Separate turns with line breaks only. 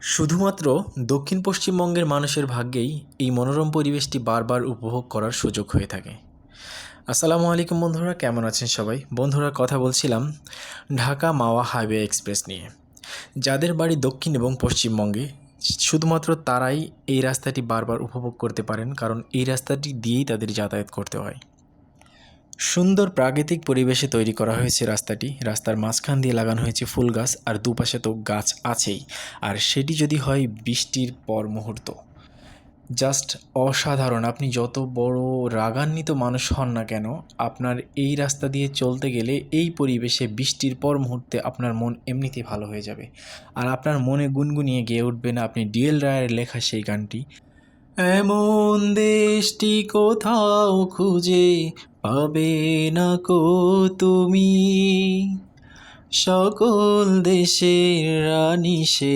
শুধুমাত্র দক্ষিণ পশ্চিমবঙ্গের মানুষের ভাগ্যেই এই মনোরম পরিবেশটি বারবার উপভোগ করার সুযোগ হয়ে থাকে। আসসালামু আলাইকুম বন্ধুরা, কেমন আছেন সবাই? বন্ধুরা, কথা বলছিলাম ঢাকা মাওয়া হাইওয়ে এক্সপ্রেস নিয়ে। যাদের বাড়ি দক্ষিণ এবং পশ্চিমবঙ্গে শুধুমাত্র তারাই এই রাস্তাটি বারবার উপভোগ করতে পারেন, কারণ এই রাস্তাটি দিয়েই তাদের যাতায়াত করতে হয়। সুন্দর প্রাকৃতিক পরিবেশে তৈরি করা হয়েছে রাস্তাটি। রাস্তার মাঝখান দিয়ে লাগানো হয়েছে ফুল গাছ, আর দুপাশে তো গাছ আছেই। আর সেটি যদি হয় বৃষ্টির পর মুহূর্ত, জাস্ট অসাধারণ। আপনি যত বড় রাগান্বিত মানুষ হন না কেন, আপনার এই রাস্তা দিয়ে চলতে গেলে এই পরিবেশে বৃষ্টির পর মুহূর্তে আপনার মন এমনিতেই ভালো হয়ে যাবে। আর আপনার মনে গুনগুনিয়ে গেয়ে উঠবে না আপনি ডিএল রায়ের লেখা সেই গানটি, এমন দেশটি কোথাও খুঁজে পাবে না কো তুমি, সকল দেশের রানী সে